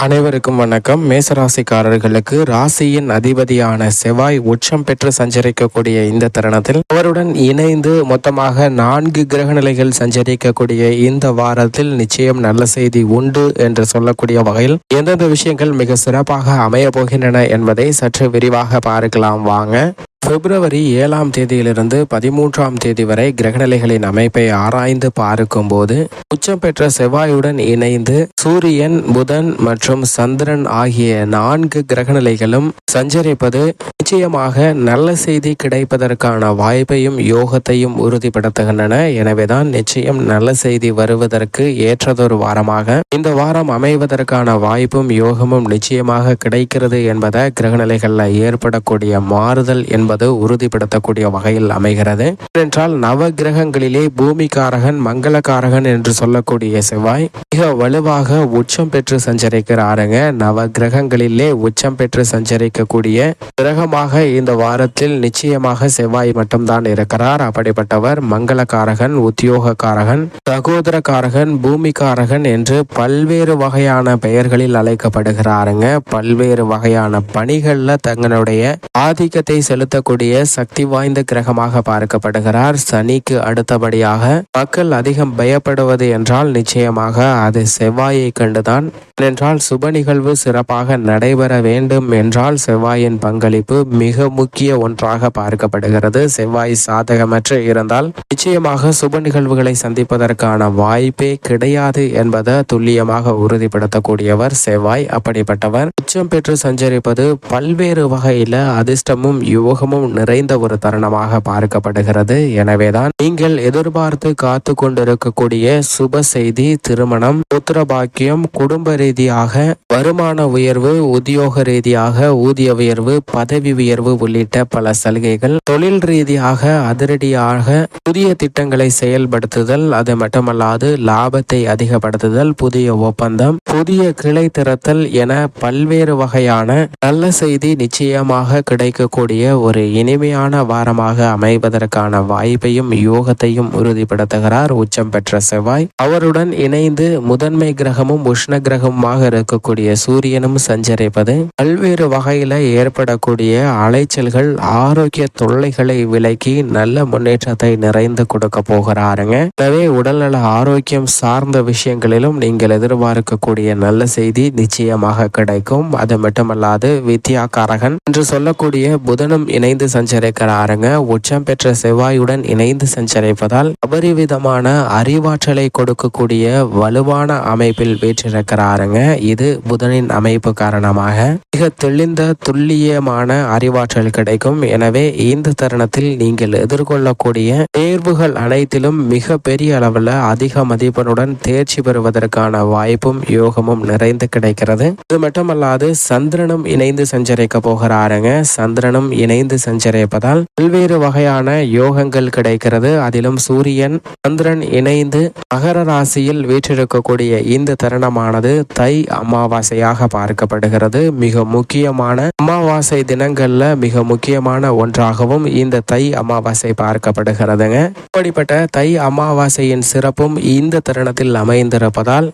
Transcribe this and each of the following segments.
அனைவருக்கும் வணக்கம். மேசராசிக்காரர்களுக்கு ராசியின் அதிபதியான செவ்வாய் உச்சம் பெற்று சஞ்சரிக்கக்கூடிய இந்த தருணத்தில் அவருடன் இணைந்து மொத்தமாக 4 கிரக நிலைகள் சஞ்சரிக்கக்கூடிய இந்த வாரத்தில் நிச்சயம் நல்ல செய்தி உண்டு என்று சொல்லக்கூடிய வகையில் எந்தெந்த விஷயங்கள் மிக சிறப்பாக அமைய போகின்றன என்பதை சற்று விரிவாக பார்க்கலாம் வாங்க. பிப்ரவரி 7ஆம் தேதியிலிருந்து 13ஆம் தேதி வரை கிரகநிலைகளின் அமைப்பை ஆராய்ந்து பார்க்கும் போது உச்சம் பெற்ற செவ்வாயுடன் இணைந்து சூரியன், புதன் மற்றும் சந்திரன் ஆகிய 4 கிரகநிலைகளும் சஞ்சரிப்பது நிச்சயமாக நல்ல செய்தி கிடைப்பதற்கான வாய்ப்பையும் யோகத்தையும் உறுதிப்படுத்துகின்றன. எனவேதான் நிச்சயம் நல்ல செய்தி வருவதற்கு ஏற்றதொரு வாரமாக இந்த வாரம் அமைவதற்கான வாய்ப்பும் யோகமும் நிச்சயமாக கிடைக்கிறது என்பதை கிரகநிலைகளில் ஏற்படக்கூடிய மாறுதல் என்பது உறுதிப்படுத்தக்கூடிய வகையில் அமைகிறது. என்றால் நவ கிரகங்களிலே பூமிக்காரகன் மங்களகாரகன் என்று சொல்லக்கூடிய செவ்வாய் மிக வலுவாக உச்சம் பெற்று சஞ்சரிக்கிறாருங்க. நவ கிரகங்களிலே உச்சம் பெற்று சஞ்சரிக்கக்கூடிய கிரகமாக இந்த வாரத்தில் நிச்சயமாக செவ்வாய் மட்டும்தான் இருக்கிறார். அப்படிப்பட்டவர் மங்களகாரகன், உத்தியோகக்காரகன், சகோதரக்காரகன், பூமிக்காரகன் என்று பல்வேறு வகையான பெயர்களில் அழைக்கப்படுகிறாருங்க. பல்வேறு வகையான பணிகள்ல தங்களுடைய ஆதிக்கத்தை செலுத்தக்கூடிய சக்தி வாய்ந்த கிரகமாக பார்க்கப்படுகிறார். சனிக்கு அடுத்தபடியாக மக்கள் அதிகம் பயப்படுவது என்றால் நிச்சயமாக அது செவ்வாயை கண்டுதான். என்றால் சுப நிகழ்வு சிறப்பாக நடைபெற வேண்டும் என்றால் செவ்வாயின் பங்களிப்பு மிக முக்கிய ஒன்றாக பார்க்கப்படுகிறது. செவ்வாய் சாதகமற்று இருந்தால் நிச்சயமாக சுப நிகழ்வுகளை சந்திப்பதற்கான வாய்ப்பே கிடையாது என்பதை துல்லியமாக உறுதிப்படுத்தக்கூடியவர் செவ்வாய். அப்படிப்பட்டவர் உச்சம் பெற்று சஞ்சரிப்பது பல்வேறு வகையில அதிர்ஷ்டமும் யோகமும் நிறைந்த ஒரு தருணமாக பார்க்கப்படுகிறது. எனவேதான் நீங்கள் எதிர்பார்த்து காத்து கொண்டிருக்கக்கூடிய சுப செய்தி, திருமணம், புத்திர பாக்கியம், குடும்ப ரீதியாக வருமான உயர்வு, உத்தியோக ரீதியாக ஊதிய உயர்வு, பதவி உயர்வு உள்ளிட்ட பல சலுகைகள், தொழில் ரீதியாக அதிரடியாக புதிய திட்டங்களை செயல்படுத்துதல், அது மட்டுமல்லாது லாபத்தை அதிகப்படுத்துதல், புதிய ஒப்பந்தம், புதிய கிளை திறத்தல் என பல்வேறு வகையான நல்ல செய்தி நிச்சயமாக கிடைக்கக்கூடிய ஒரு இனிமையான வாரமாக அமைவதற்கான வாய்ப்பையும் யோகத்தையும் உறுதிப்படுத்துகிறார் உச்சம் பெற்ற செவ்வாய். அவருடன் இணைந்து முதன்மை கிரகமும் உஷ்ண கிரகமாக இருக்கக்கூடிய சூரியனும் சஞ்சரிப்பது பல்வேறு வகையில ஏற்படக்கூடிய அலைச்சல்கள், ஆரோக்கிய தொல்லைகளை விலக்கி நல்ல முன்னேற்றத்தை நிறைந்து கொடுக்க போகிறாருங்க. எனவே உடல்நல ஆரோக்கியம் சார்ந்த விஷயங்களிலும் நீங்கள் எதிர்பார்க்கக்கூடிய நல்ல செய்தி நிச்சயமாக கிடைக்கும். அது மட்டுமல்லாது வித்யாகாரகன் என்று சொல்லக்கூடிய புதனும் இணைந்து சஞ்சரிக்கிறாருங்க. உச்சம் பெற்ற செவ்வாயுடன் இணைந்து சஞ்சரிப்பதால் அபரிவிதமான அறிவாற்றலை கொடுக்கக்கூடிய வலுவான அமைப்பில் வீற்றிருக்கிறாருங்க. இது புதனின் அமைப்பு காரணமாக மிக தெளிந்த துல்லியமான அறிவாற்றல் கிடைக்கும். எனவே இந்த தருணத்தில் நீங்கள் எதிர்கொள்ளக்கூடிய தேர்வுகள் அனைத்திலும் மிக பெரிய அளவில் அதிக மதிப்பெண்ணுடன் தேர்ச்சி பெறுவதற்கான வாய்ப்பும் யோகமும் நிறைந்து கிடைக்கிறது. இது மட்டுமல்லாது சந்திரனும் இணைந்து சஞ்சரிக்க போகிறாருங்க. சந்திரனும் இணைந்து சஞ்சரிப்பதால் பல்வேறு வகையான யோகங்கள் கிடைக்கிறது. அதிலும் சூரியன், சந்திரன் இணைந்து மகர ராசியில் வீற்றிருக்கக்கூடிய இந்த தருணமானது தை அமாவாசையாக பார்க்கப்படுகிறது. மிக முக்கியமான அமாவாசை தினங்கள்ல மிக முக்கியமான ஒன்றாகவும் இந்த தை அமாவாசை பார்க்கப்படுகிறதுங்க. இப்படிப்பட்ட தை அமாவாசையின் சிறப்பும் இந்த தருணத்தில் அமைந்திருப்பதால்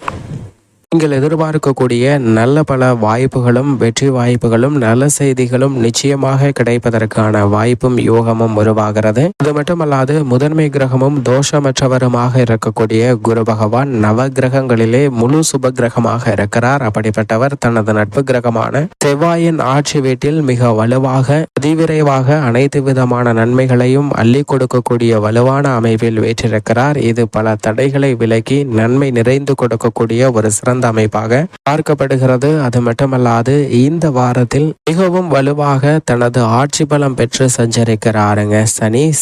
நீங்கள் எதிர்பார்க்கக்கூடிய நல்ல பல வாய்ப்புகளும் வெற்றி வாய்ப்புகளும் நல்ல செய்திகளும் நிச்சயமாக கிடைப்பதற்கான வாய்ப்பும் யோகமும் உருவாகிறது. அது மட்டுமல்லாது முதன்மை கிரகமும் தோஷமற்றவருமாக இருக்கக்கூடிய குரு பகவான் நவ கிரகங்களிலே முழு சுப கிரகமாக இருக்கிறார். அப்படிப்பட்டவர் தனது நட்பு கிரகமான செவ்வாயின் ஆட்சி வீட்டில் மிக வலுவாக அதிவிரைவாக அனைத்து விதமான நன்மைகளையும் அள்ளி கொடுக்கக்கூடிய வலுவான அமைப்பில் வீற்றிருக்கிறார். இது பல தடைகளை விலக்கி நன்மை நிறைந்து கொடுக்கக்கூடிய ஒரு சிறந்த அமைப்பாக பார்க்கப்படுகிறது. அது மட்டுமல்லாது இந்த வாரத்தில் மிகவும் வலுவாக தனது ஆட்சி பலம் பெற்று சஞ்சரிக்கிறாருங்க.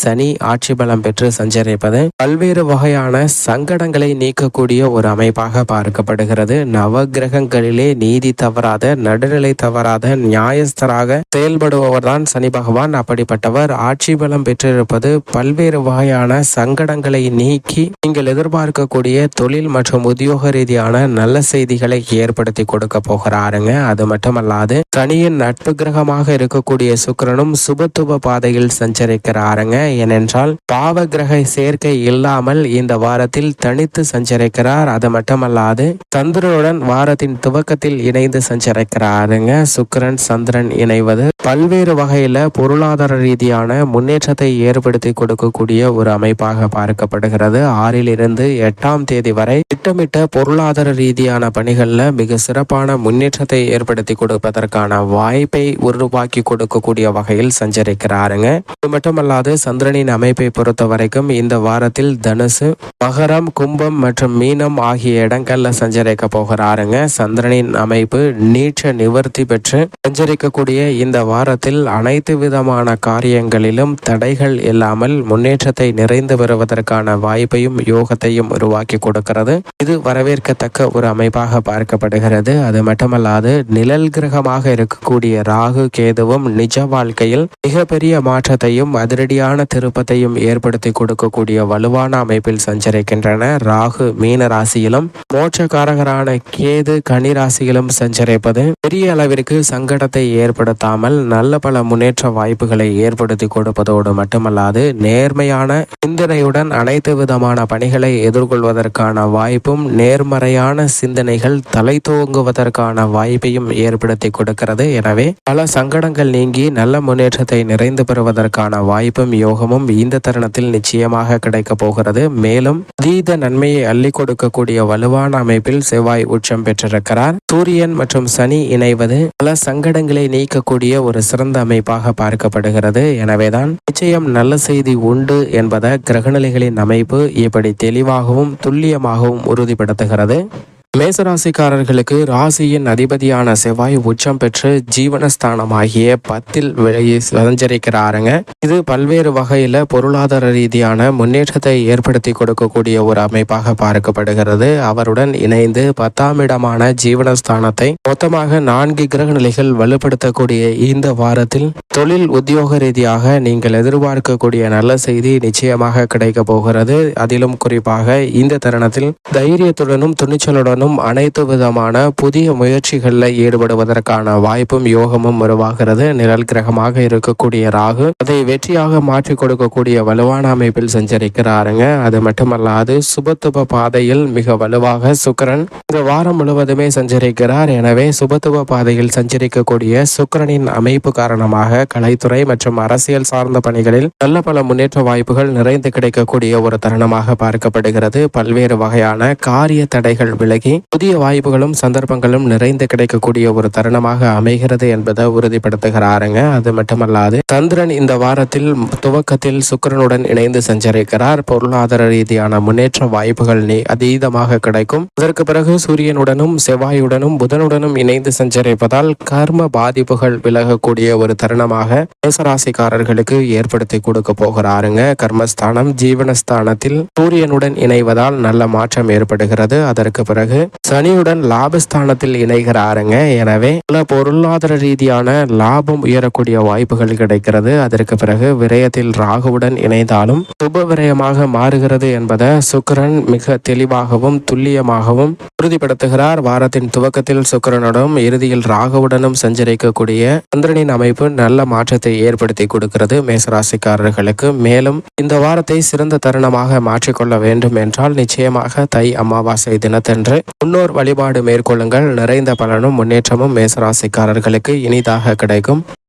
சனி ஆட்சி பலம் பெற்று சஞ்சரிப்பது பல்வேறு வகையான சங்கடங்களை நீக்கக்கூடிய ஒரு அமைப்பாக பார்க்கப்படுகிறது. நவ கிரகங்களிலே நீதி தவறாத, நடுநிலை தவறாத, நியாயஸ்தராக செயல்படுபவர் தான் சனி பகவான். அப்படிப்பட்டவர் ஆட்சி பலம் பெற்றிருப்பது பல்வேறு வகையான சங்கடங்களை நீக்கி நீங்கள் எதிர்பார்க்கக்கூடிய தொழில் மற்றும் உத்தியோக ரீதியான நல்ல செய்திகளை ஏற்படுத்தி கொடுக்க போகிறாருங்க. அது மட்டுமல்லாது சனியின் நட்பு கிரகமாக இருக்கக்கூடிய சுக்கிரனும் சுபத்துவ பாதையில் சஞ்சரிக்கிறாருங்க. ஏனென்றால் பாவ கிரக சேர்க்கை இல்லாமல் இந்த வாரத்தில் தனித்து சஞ்சரிக்கிறார். அது மட்டுமல்லாது சந்திரனுடன் வாரத்தின் துவக்கத்தில் இணைந்து சஞ்சரிக்கிறாருங்க. சுக்கிரன் சந்திரன் இணைவது பல்வேறு வகையில பொருளாதார ரீதியான முன்னேற்றத்தை ஏற்படுத்தி கொடுக்கக்கூடிய ஒரு அமைப்பாக பார்க்கப்படுகிறது. 6 8 தேதி வரை திட்டமிட்ட பொருளாதார ரீதியான பணிகள்ல மிக சிறப்பான முன்னேற்றத்தை ஏற்படுத்தி கொடுப்பதற்கான வாய்ப்பை உருவாக்கி கொடுக்கக்கூடிய வகையில் சஞ்சரிக்கிறாருங்க. இது மட்டுமல்லாது சந்திரனின் அமைப்பை பொறுத்த வரைக்கும் இந்த வாரத்தில் தனுசு, மகரம், கும்பம் மற்றும் மீனம் ஆகிய இடங்கள்ல சஞ்சரிக்க போகிறாருங்க. சந்திரனின் அமைப்பு நீட்ச நிவர்த்தி பெற்று சஞ்சரிக்கக்கூடிய இந்த வாரத்தில் அனைத்து விதமான காரியங்களிலும் தடைகள் இல்லாமல் முன்னேற்றத்தை நிறைந்து வருவதற்கான வாய்ப்பையும் யோகத்தையும் உருவாக்கி கொடுக்கிறது. இது வரவேற்கத்தக்க ஒரு அமைப்பாக பார்க்கப்படுகிறது. அது மட்டுமல்லாது நிழல் கிரகமாக இருக்கக்கூடிய ராகு கேதுவும் நிஜ வாழ்க்கையில் மிகப்பெரிய மாற்றத்தையும் அதிரடியான திருப்பத்தையும் ஏற்படுத்தி கொடுக்கக்கூடிய வலுவான அமைப்பில் சஞ்சரிக்கின்றன. ராகு மீன ராசியிலும் மோட்சக்காரகரான கேது கன்னி ராசியிலும் சஞ்சரிப்பது பெரிய அளவிற்கு சங்கடத்தை ஏற்படுத்தாமல் நல்ல பல முன்னேற்ற வாய்ப்புகளை ஏற்படுத்தி கொடுப்பதோடு மட்டுமல்லாது நேர்மையான சிந்தனையுடன் அனைத்து விதமான பணிகளை எதிர்கொள்வதற்கான வாய்ப்பும் நேர்மறையான சிந்தனைகள் தலை தோங்குவதற்கான வாய்ப்பையும் ஏற்படுத்தி கொடுக்கிறது. எனவே பல சங்கடங்கள் நீங்கி நல்ல முன்னேற்றத்தை நிறைந்து பெறுவதற்கான வாய்ப்பும் யோகமும் இந்த தருணத்தில் நிச்சயமாக கிடைக்க போகிறது. மேலும் அதீத நன்மையை அள்ளி கொடுக்கக்கூடிய வலுவான அமைப்பில் செவ்வாய் உச்சம் பெற்றிருக்கிறார். சூரியன் மற்றும் சனி இணைவது பல சங்கடங்களை நீக்கக்கூடிய ஒரு சிறந்த அமைப்பாக பார்க்கப்படுகிறது. எனவேதான் நிச்சயம் நல்ல செய்தி உண்டு என்பதை கிரகநிலைகளின் அமைப்பு இப்படி தெளிவாகவும் துல்லியமாகவும் உறுதிப்படுத்துகிறது. மேசராசிக்காரர்களுக்கு ராசியின் அதிபதியான செவ்வாய் உச்சம் பெற்று ஜீவனஸ்தானமாகிய 10 சஞ்சரிக்கிறாருங்க. இது பல்வேறு வகையில பொருளாதார ரீதியான முன்னேற்றத்தை ஏற்படுத்தி கொடுக்கக்கூடிய ஒரு அமைப்பாக பார்க்கப்படுகிறது. அவருடன் இணைந்து 10ஆம் இடமான ஜீவனஸ்தானத்தை மொத்தமாக 4 கிரக நிலைகள் வலுப்படுத்தக்கூடிய இந்த வாரத்தில் தொழில் உத்தியோக ரீதியாக நீங்கள் எதிர்பார்க்கக்கூடிய நல்ல செய்தி நிச்சயமாக கிடைக்க போகிறது. அதிலும் குறிப்பாக இந்த தருணத்தில் தைரியத்துடனும் துணிச்சலுடனும் அனைத்து விதமான புதிய முயற்சிகளில் ஈடுபடுவதற்கான வாய்ப்பும் யோகமும் உருவாகிறது. நிழல் கிரகமாக இருக்கக்கூடிய ராகு அதை வெற்றியாக மாற்றி கொடுக்கக்கூடிய வலுவான அமைப்பில் சஞ்சரிக்கிறாருங்க. அது மட்டுமல்லாது சுபத்துவ பாதையில் மிக வலுவாக சுக்கிரன் இந்த வாரம் முழுவதுமே சஞ்சரிக்கிறார். எனவே சுபத்துவ பாதையில் சஞ்சரிக்கக்கூடிய சுக்கிரனின் அமைப்பு காரணமாக கலைத்துறை மற்றும் அரசியல் சார்ந்த பணிகளில் நல்ல பல முன்னேற்ற வாய்ப்புகள் நிறைந்து கிடைக்கக்கூடிய ஒரு தருணமாக பார்க்கப்படுகிறது. பல்வேறு வகையான காரிய தடைகள் விலகி புதிய வாய்ப்புகளும் சந்தர்ப்பங்களும் நிறைந்து கிடைக்கக்கூடிய ஒரு தருணமாக அமைகிறது என்பதை உறுதிப்படுத்துகிறாருங்க. அது மட்டுமல்லாது சந்திரன் இந்த வாரத்தில் துவக்கத்தில் சுக்கிரனுடன் இணைந்து சஞ்சரிக்கிறார். பொருளாதார ரீதியான முன்னேற்ற வாய்ப்புகள் அதீதமாக கிடைக்கும். அதற்கு பிறகு சூரியனுடனும் செவ்வாயுடனும் புதனுடனும் இணைந்து சஞ்சரிப்பதால் கர்ம பாதிப்புகள் விலகக்கூடிய ஒரு தருணமாக மேசராசிக்காரர்களுக்கு ஏற்படுத்தி கொடுக்க போகிறாருங்க. கர்மஸ்தானம் ஜீவனஸ்தானத்தில் சூரியனுடன் இணைவதால் நல்ல மாற்றம் ஏற்படுகிறது. அதற்கு பிறகு சனியுடன் லாபஸ்தானத்தில் இணைகிறாருங்க. எனவே பல பொருளாதார ரீதியான லாபம் உயரக்கூடிய வாய்ப்புகள் கிடைக்கிறது. அதற்கு பிறகு விரயத்தில் ராகுவுடன் இணைந்தாலும் சுப விரயமாக மாறுகிறது என்பதை சுக்கிரன் மிக தெளிவாகவும் துல்லியமாகவும் உறுதிப்படுத்துகிறார். வாரத்தின் துவக்கத்தில் சுக்கிரனுடன் இறுதியில் ராகுவுடனும் சஞ்சரிக்கக்கூடிய சந்திரனின் அமைப்பு நல்ல மாற்றத்தை ஏற்படுத்தி கொடுக்கிறது மேசராசிக்காரர்களுக்கு. மேலும் இந்த வாரத்தை சிறந்த தருணமாக மாற்றிக்கொள்ள வேண்டும் என்றால் நிச்சயமாக தை அமாவாசை தினத்தன்று முன்னோர் வழிபாடு மேற்கொள்ளுங்கள். நிறைந்த பலனும் முன்னேற்றமும் மேசராசிக்காரர்களுக்கு இனிதாக கிடைக்கும்.